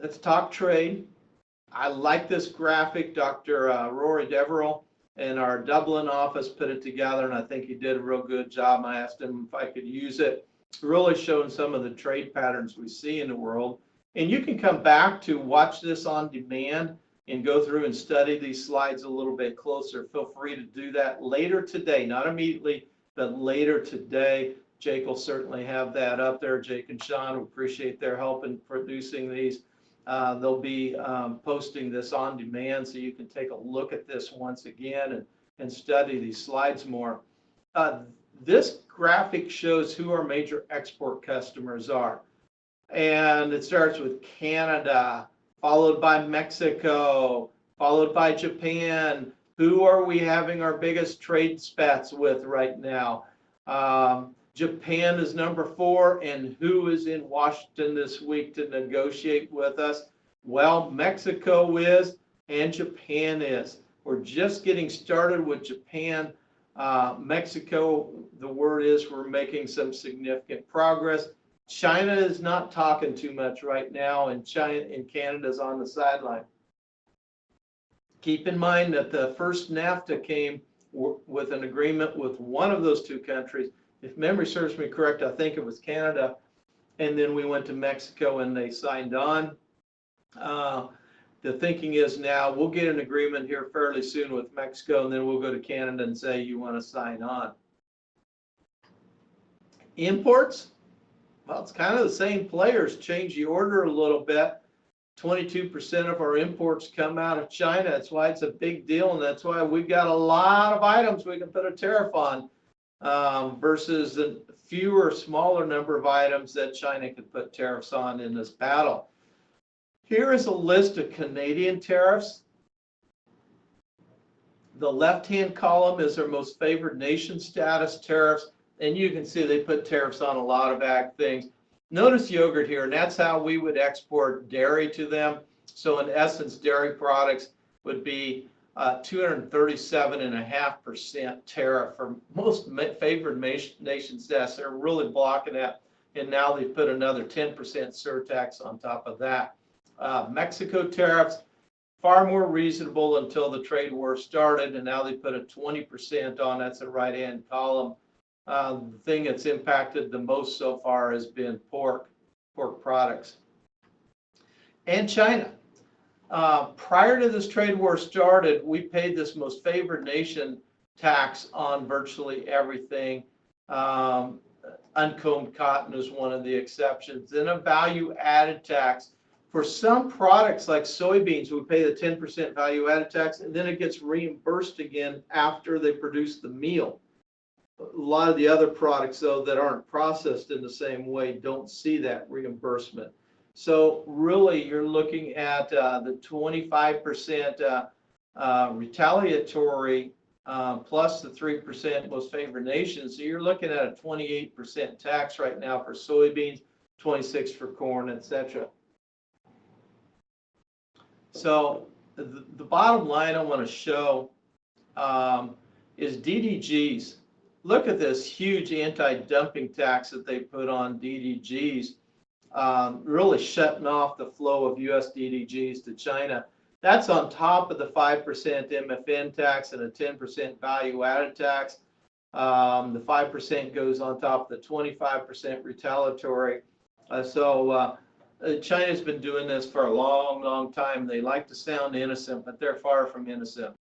Let's talk trade. I like this graphic. Dr. Rory Deverell in our Dublin office put it together, and I think he did a real good job. I asked him if I could use it, really showing some of the trade patterns we see in the world. And you can come back to watch this on demand and go through and study these slides a little bit closer. Feel free to do that later today, not immediately, but later today. Jake will certainly have that up there. Jake and Sean, we appreciate their help in producing these. They'll be posting this on demand, so you can take a look at this once again and study these slides more. This graphic shows who our major export customers are. And it starts with Canada, followed by Mexico, followed by Japan. Who are we having our biggest trade spats with right now? Japan is number 4, and who is in Washington this week to negotiate with us? Well, Mexico is, and Japan is. We're just getting started with Japan. Mexico, the word is we're making some significant progress. China is not talking too much right now, and Canada's on the sideline. Keep in mind that the first NAFTA came with an agreement with one of those 2 countries. If memory serves me correct, I think it was Canada, and then we went to Mexico and they signed on. The thinking is now we'll get an agreement here fairly soon with Mexico, and then we'll go to Canada and say, you want to sign on. Imports, well, it's kind of the same players, change the order a little bit. 22% of our imports come out of China. That's why it's a big deal, and that's why we've got a lot of items we can put a tariff on. Versus a fewer, smaller number of items that China could put tariffs on in this battle. Here is a list of Canadian tariffs. The left-hand column is our most favored nation status tariffs, and you can see they put tariffs on a lot of ag things. Notice yogurt here, and that's how we would export dairy to them. So in essence, dairy products would be 237.5% tariff for most favored nation status. They're really blocking that, and now they've put another 10% surtax on top of that. Mexico tariffs, far more reasonable until the trade war started, and now they put a 20% on. That's the right-hand column. The thing that's impacted the most so far has been pork products. And China. Prior to this trade war started, we paid this most favored nation tax on virtually everything. Uncombed cotton is one of the exceptions. Then a value-added tax. For some products like soybeans, we pay the 10% value-added tax, and then it gets reimbursed again after they produce the meal. A lot of the other products, though, that aren't processed in the same way don't see that reimbursement. So really, you're looking at the 25% retaliatory plus the 3% most favored nation. So you're looking at a 28% tax right now for soybeans, 26% for corn, etc. So the bottom line I want to show is DDGs. Look at this huge anti-dumping tax that they put on DDGs. Really shutting off the flow of U.S. DDGs to China. That's on top of the 5% MFN tax and a 10% value-added tax. The 5% goes on top of the 25% retaliatory. China's been doing this for a long, long time. They like to sound innocent, but they're far from innocent.